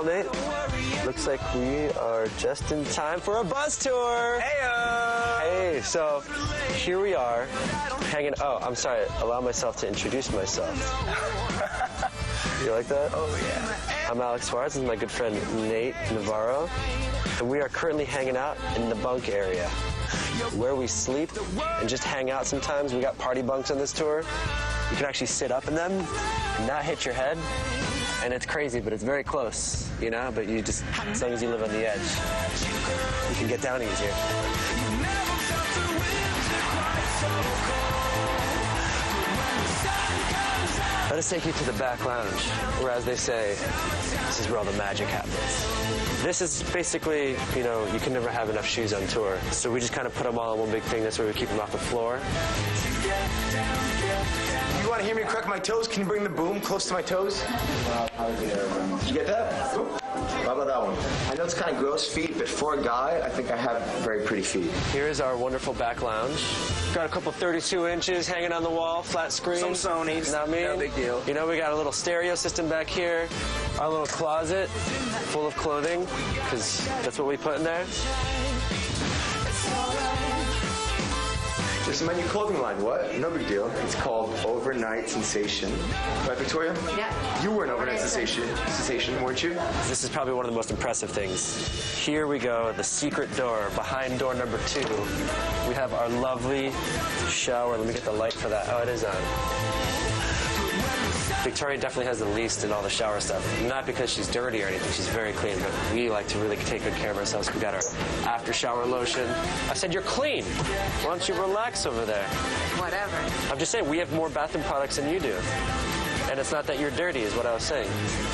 Well, Nate, looks like we are just in time for a bus tour. Heyo! Hey, so here we are, hanging. Oh, I'm sorry. Allow myself to introduce myself. You like that? Oh yeah. I'm Alex Suarez. This is my good friend Nate Navarro, and we are currently hanging out in the bunk area, where we sleep and just hang out sometimes. We got party bunks on this tour. You can actually sit up in them and not hit your head. And it's crazy, but it's very close, you know? But you just, as long as you live on the edge, you can get down easier. Let us take you to the back lounge, where, as they say, this is where all the magic happens. This is basically, you know, you can never have enough shoes on tour. So we just kind of put them all in one big thing. That's where we keep them off the floor. You want to hear me crack my toes? Can you bring the boom close to my toes? Did you get that? Ooh. How about that one? I know it's kind of gross feet, but for a guy, I think I have very pretty feet. Here is our wonderful back lounge. Got a couple 32 inches hanging on the wall, flat screen. Some Sonys. Not me. No big deal. You know, we got a little stereo system back here. Our little closet full of clothing, because that's what we put in there. This is my new clothing line. What? No big deal. It's called Overnight Sensation. Right, Victoria? Yeah. You were an overnight sensation, weren't you? This is probably one of the most impressive things. Here we go, the secret door. Behind door number 2, we have our lovely shower. Let me get the light for that. Oh, it is on. Victoria definitely has the least in all the shower stuff. Not because she's dirty or anything, she's very clean, but we like to really take good care of ourselves. We got our after shower lotion. I said you're clean. Why don't you relax over there? Whatever. I'm just saying, we have more bathroom products than you do. And it's not that you're dirty, is what I was saying.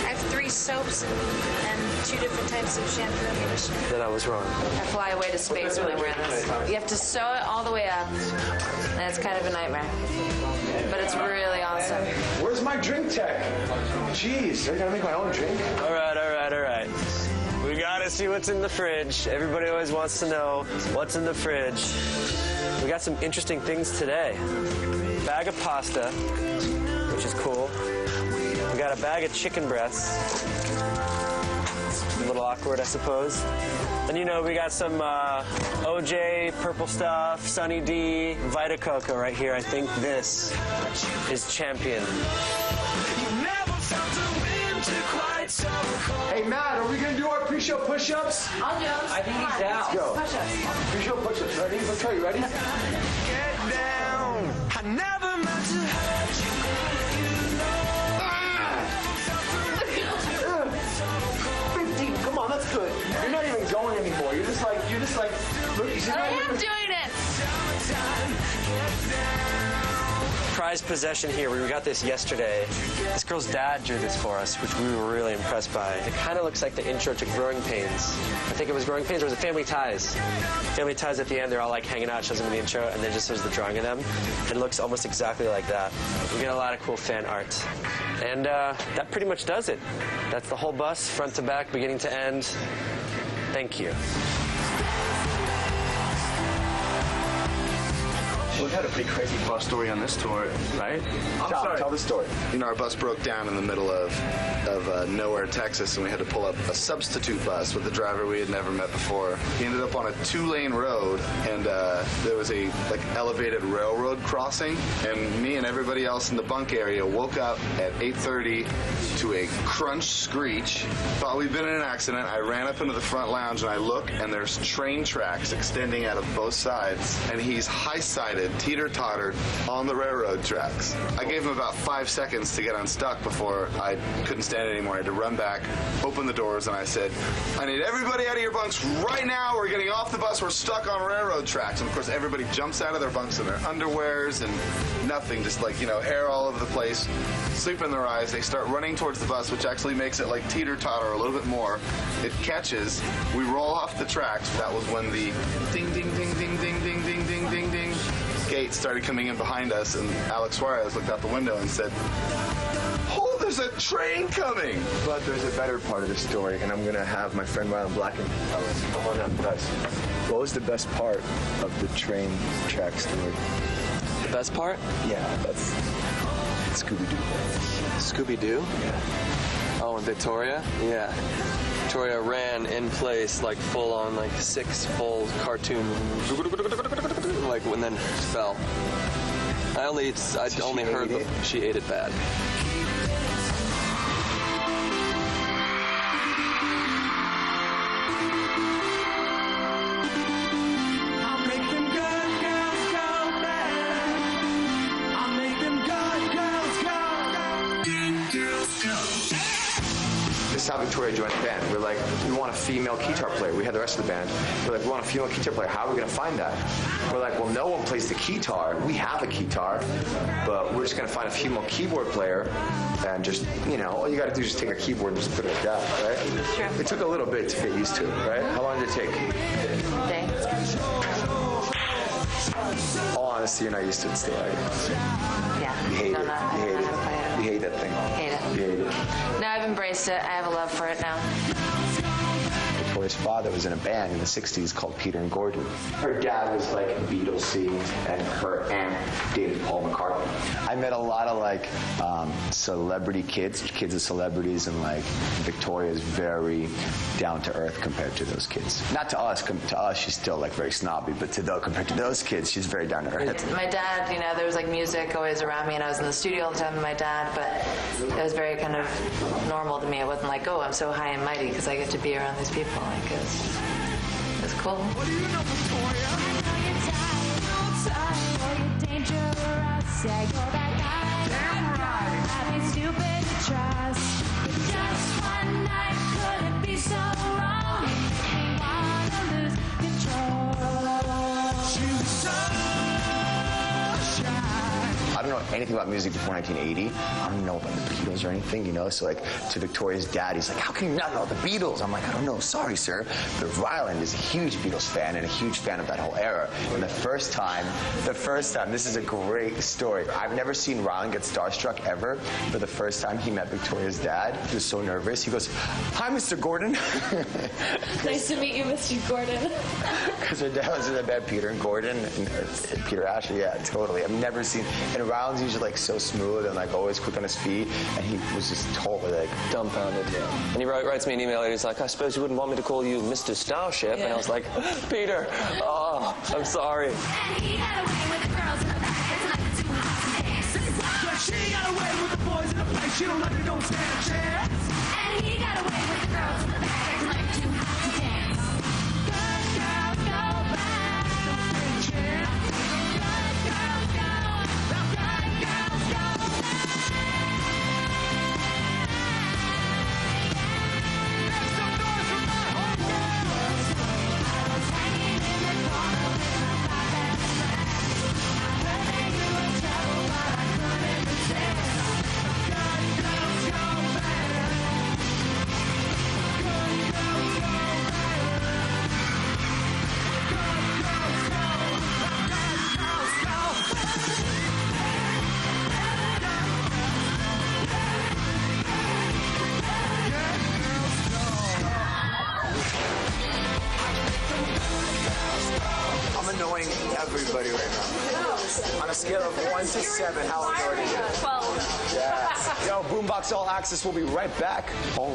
I have 3 soaps and 2 different types of shampoo and conditioner. Then I was wrong. I fly away to space when I wear this. You have to sew it all the way up, and it's kind of a nightmare. But it's really awesome. Where's my drink tech? Jeez, I gotta make my own drink. All right, all right, all right. We gotta see what's in the fridge. Everybody always wants to know what's in the fridge. We got some interesting things today. Bag of pasta, which is cool. We got a bag of chicken breasts. A little awkward, I suppose. And you know, we got some OJ, Purple Stuff, Sunny D, Vita Coco right here. I think this is champion. Hey, Matt, are we gonna do our pre-show push-ups? I'll do them. I think he's down. Let's go. Push-ups. Pre-show push-ups. Ready? Let's try. You ready? Get down. I never meant to hurt you. Come on, that's good. You're not even going anymore. You're just like, look, you see I am doing it. Prized possession here. We got this yesterday. This girl's dad drew this for us, which we were really impressed by. It kind of looks like the intro to Growing Pains. I think it was Growing Pains, or was it Family Ties? Family Ties at the end, they're all like hanging out, shows them in the intro, and then just shows the drawing of them. It looks almost exactly like that. We get a lot of cool fan art. And that pretty much does it. That's the whole bus, front to back, beginning to end. Thank you. We've had a pretty crazy bus story on this tour, right? Tell the story. You know, our bus broke down in the middle of nowhere, Texas, and we had to pull up a substitute bus with a driver we had never met before. He ended up on a 2-lane road, and there was a elevated railroad crossing, and me and everybody else in the bunk area woke up at 8:30 to a crunch screech. Thought we'd been in an accident. I ran up into the front lounge, and I look, and there's train tracks extending out of both sides, and he's high-sided, teeter-tottered on the railroad tracks. I gave him about 5 seconds to get unstuck before I couldn't stand it anymore. I had to run back, open the doors, and I said, I need everybody out of your bunks right now. We're getting off the bus. We're stuck on railroad tracks. And of course, everybody jumps out of their bunks in their underwears and nothing, just like, you know, hair all over the place, sleep in their eyes. They start running towards the bus, which actually makes it like teeter-totter a little bit more. It catches. We roll off the tracks. That was when the ding, ding, ding, ding, ding, ding, ding, ding, ding, ding gate started coming in behind us, and Alex Suarez looked out the window and said, "Oh, there's a train coming!" But there's a better part of the story, and I'm gonna have my friend Ryan Blacken tell us. Come on up, guys. What was the best part of the train track story? The best part? Yeah, that's Scooby-Doo. Scooby-Doo? Yeah. Oh, one, Victoria? Yeah. Victoria ran in place, like full on, like 6 full cartoon, like, and then fell. I only heard she ate it bad. This is how Victoria joined the band. We're like, we want a female guitar player. We had the rest of the band. We're like, we want a female guitar player. How are we going to find that? We're like, well, no one plays the guitar. We have a guitar, but we're just going to find a female keyboard player and just, you know, all you got to do is just take a keyboard and just put it like that, right? Sure. It took a little bit to get used to, right? How long did it take? Day. All honesty, you're not used to it still, right? Yeah. You hate it. Don't know. You hate I don't know it. how to play it. You hate that thing. Hate it. You hate it. Now I've embraced it. I have a love for it now. Victoria's father was in a band in the 60s called Peter and Gordon. Her dad was like Beatlesy, and her aunt dated Paul McCartney. I met a lot of like celebrity kids of celebrities, and like Victoria's very down to earth compared to those kids. Not to us, to us she's still like very snobby, but compared to those kids, she's very down to earth. My dad, you know, there was like music always around me, and I was in the studio all the time with my dad, but it was very kind of normal to me. It wasn't like, oh, I'm so high and mighty because I get to be around these people. Like, it's cool. What do you know, Victoria? Damn right. I'd be stupid to trust. Just one night, could it be so wrong? Make me wanna lose control. She's sunshine. I don't know anything about music before 1980. I don't know about the Beatles or anything, you know? So, like, to Victoria's dad, he's like, how can you not know the Beatles? I'm like, I don't know, sorry, sir. But Ryland is a huge Beatles fan and a huge fan of that whole era. And the first time, this is a great story. I've never seen Ryland get starstruck ever, but the first time he met Victoria's dad, he was so nervous. He goes, hi, Mr. Gordon. Nice to meet you, Mr. Gordon. Because her dad was in the band, Peter and Gordon, and Peter Asher, yeah, totally. I've never seen, and Ryland's usually like so smooth and like always quick on his feet, and he was just totally like Dumbfounded. And he writes me an email, and he's like, I suppose you wouldn't want me to call you Mr. Starship? And I was like, Peter, oh, I'm sorry. And he got away with the girls in the back. It's like too hot to dance. But she got away with the boys in the place. She don't like it, don't stand a chance. And he got away with the girls in the back. It's like too hot to dance. Good girls go back. Don't stand a chance. Good girls go. Good girls go back. Make some noise for my homegirls. I was hanging in the corner with my five best friends. I heard that you were in trouble, but I couldn't resist. Good girls go back. Good girls go back. Good girls go. I'm annoying everybody right now. On a scale of 1 to 7, how annoying are you? 12. Yeah. Yo, Boombox All Access will be right back. Only